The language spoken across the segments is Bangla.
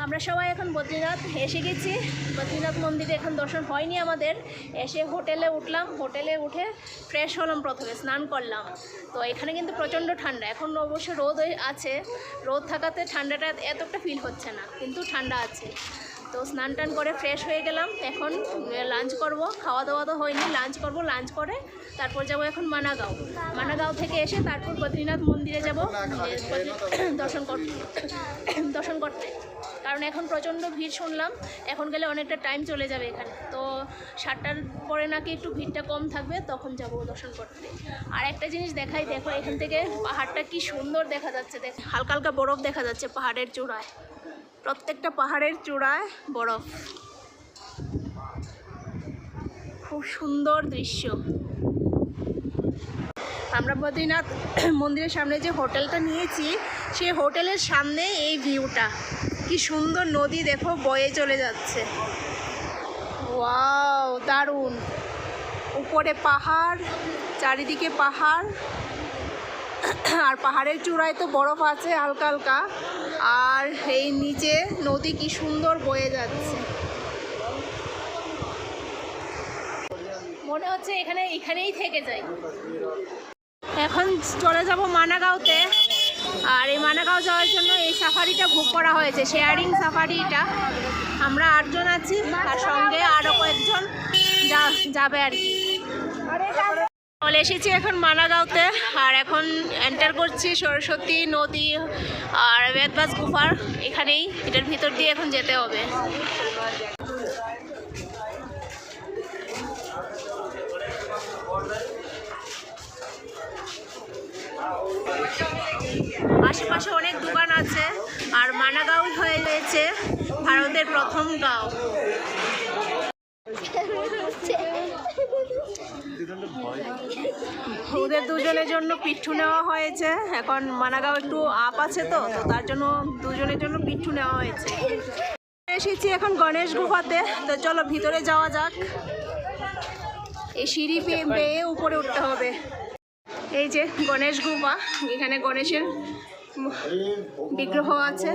আমরা সবাই এখন বদ্রীনাথ এসে গেছি। বদ্রীনাথ মন্দিরে এখন দর্শন হয়নি আমাদের। এসে হোটেলে উঠলাম, হোটেলে উঠে ফ্রেশ হলাম, প্রথমে স্নান করলাম। তো এখানে কিন্তু প্রচণ্ড ঠান্ডা, এখন অবশ্য রোদ আছে, রোদ থাকাতে ঠান্ডাটা এতটা ফিল হচ্ছে না, কিন্তু ঠান্ডা আছে। তো স্নান টান করে ফ্রেশ হয়ে গেলাম। এখন লাঞ্চ করব, খাওয়া দাওয়া তো হয়নি, লাঞ্চ করব। লাঞ্চ করে তারপর যাব এখন মানাগাঁও। মানাগাঁও থেকে এসে তারপর বদ্রীনাথ মন্দিরে যাব দর্শন করতে, কারণ এখন প্রচণ্ড ভিড় শুনলাম। এখন গেলে অনেকটা টাইম চলে যাবে এখানে। তো 7টার পরে নাকি একটু ভিড়টা কম থাকবে, তখন যাব দর্শন করতে। আর একটা জিনিস দেখাই, দেখো এখান থেকে পাহাড়টা কি সুন্দর দেখা যাচ্ছে। হালকা হালকা বরফ দেখা যাচ্ছে পাহাড়ের চূড়ায়, প্রত্যেকটা পাহাড়ের চূড়ায় বরফ। খুব সুন্দর দৃশ্য। আমরা বদ্রীনাথ মন্দিরের সামনে যে হোটেলটা নিয়েছি, সেই হোটেলের সামনে এই ভিউটা, কি সুন্দর নদী দেখো বয়ে চলে যাচ্ছে। ওয়াও, দারুণ। উপরে পাহাড়, চারিদিকে পাহাড়, আর পাহাড়ের চূড়ায় তো বরফ আছে হালকা হালকা, আর এই নিচে নদী কি সুন্দর বয়ে যাচ্ছে। মনে হচ্ছে এখানেই থেকে যাই। এখন চলে যাব মানাগাঁওতে। আর এই মানাগাঁও যাওয়ার জন্য এই সাফারিটা বুক করা হয়েছে, শেয়ারিং সাফারিটা। আমরা 8 জন আছি, তার সঙ্গে আরও কয়েকজন যাবে আর কি। চলে এসেছি এখন মানাগাঁওতে, আর এখন এন্টার করছি সরস্বতী নদী আর বেদবাস গুফার এখানেই। এটার ভিতর দিয়ে এখন যেতে হবে। আশেপাশে অনেক দোকান আছে, আর মানাগাঁও হয়ে গেছে ভারতের প্রথম গাঁও। ওদের দুজনের জন্য পিঠু নেওয়া হয়েছে। এখন মানাগাঁও একটু আপ আছে, তো তার জন্য দুজনের জন্য পিঠু নেওয়া হয়েছে। এসেছি এখন গণেশ গুফাতে, তো চলো ভিতরে যাওয়া যাক। এই সিঁড়ি বেয়ে উপরে উঠতে হবে। এই যে গণেশ গুফা, এখানে গণেশের বিগ্রহ আছে।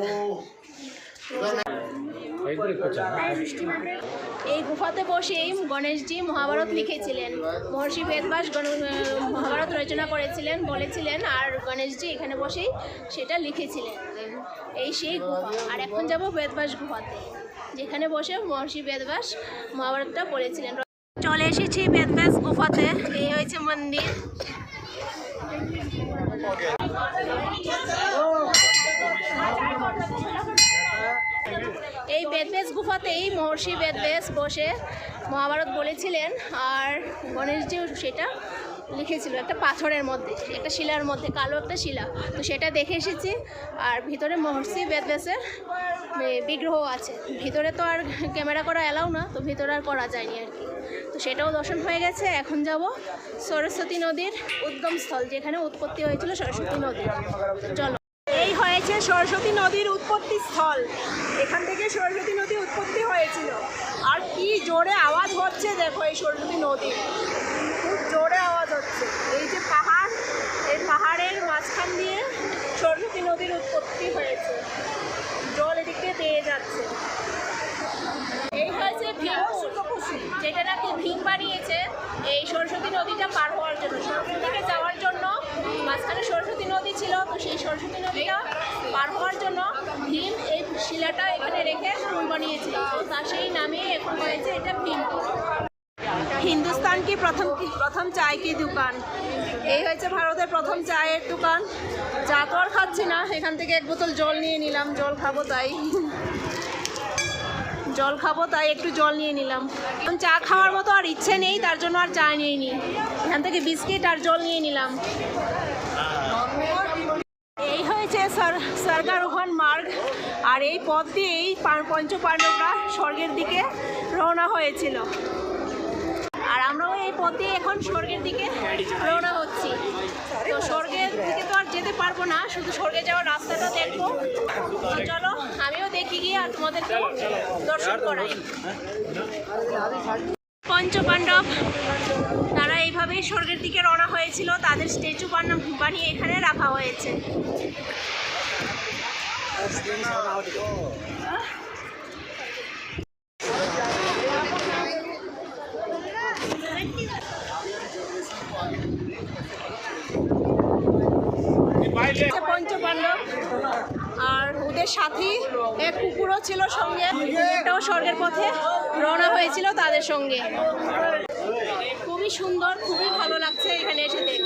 এই গুফাতে বসেই গণেশজি মহাভারত লিখেছিলেন। মহর্ষি বেদব্যাস মহাভারত রচনা করেছিলেন, বলেছিলেন, আর গণেশজি এখানে বসেই সেটা লিখেছিলেন। এই সেই গুফা। আর এখন যাব বেদব্যাস গুফাতে, যেখানে বসে মহর্ষি বেদব্যাস মহাভারতটা পড়েছিলেন। চলে এসেছি বেদব্যাস গুফাতে। এই হয়েছে মন্দির। এই বেদব্যাস গুফাতেই মহর্ষি বেদব্যাস বসে মহাভারত বলেছিলেন, আর গণেশজিও সেটা লিখেছিল একটা পাথরের মধ্যে, একটা শিলার মধ্যে, কালো একটা শিলা। তো সেটা দেখে এসেছি। আর ভিতরে মহর্ষি বেদব্যাসের বিগ্রহ আছে। ভিতরে তো আর ক্যামেরা করা এলাও না, তো ভিতরে আর করা যায়নি আর কি। তো সেটাও দর্শন হয়ে গেছে। এখন যাব সরস্বতী নদীর উদ্গমস্থল, যেখানে উৎপত্তি হয়েছিল সরস্বতী নদী। চলো, এই হয়েছে সরস্বতী নদীর উৎপত্তি স্থল। এখান থেকে সরস্বতী নদী উৎপত্তি হয়েছিল। আর কি জোরে আওয়াজ হচ্ছে দেখো, এই সরস্বতী নদী খুব জোরে আওয়াজ হচ্ছে। এই যে পাহাড়, এই পাহাড়ের মাঝখান দিয়ে সরস্বতী নদীর উৎপত্তি হয়েছে। জল এদিক দিয়ে বেয়ে যাচ্ছে। এই হয়েছে ভীম, যেটা নাকি ভীম বানিয়েছে এই সরস্বতী নদীটা পার হওয়ার জন্য। সরস্বতী থেকে যাওয়ার জন্য মাঝখানে সরস্বতী নদী ছিল, তো সেই সরস্বতী নদীটা পার হওয়ার জন্য ভীম এই শিলাটা এখানে রেখে পুল বানিয়েছিল। তো তার সেই নামেই এখন হয়েছে এটা ভীম। হিন্দুস্তান কি প্রথম চায় কি দোকান। এই হয়েছে ভারতের প্রথম চায়ের দোকান। চা তো আর খাচ্ছি না, এখান থেকে 1 বোতল জল নিয়ে নিলাম। জল খাবো তাই একটু জল নিয়ে নিলাম। চা খাওয়ার মতো আর ইচ্ছে নেই, তার জন্য আর চা নিয়ে নিই। এখান থেকে বিস্কিট আর জল নিয়ে নিলাম। এই হয়েছে স্বর্গারোহণ মার্গ। আর এই পথ দিয়েই পঞ্চপাণ্ডবরা স্বর্গের দিকে রওনা হয়েছিল। আর আমরাও এই পথে এখন স্বর্গের দিকে রওনা হচ্ছি। তো স্বর্গের দিকে তো আর যেতে পারবো না, শুধু স্বর্গে যাওয়ার রাস্তাটা দেখবো। তো চলো আমিও দেখি গিয়ে আর তোমাদেরকে দর্শন করাই। পঞ্চপাণ্ডব তারা এইভাবেই স্বর্গের দিকে রওনা হয়েছিল। তাদের স্ট্যাচু বানিয়ে এখানে রাখা হয়েছে। পঞ্চপাণ্ডব আর ওদের সাথী এক কুকুরও ছিল সঙ্গে, কুকুরটাও স্বর্গের পথে রওনা হয়েছিল তাদের সঙ্গে। খুবই সুন্দর, খুবই ভালো লাগছে এখানে এসে দেখে।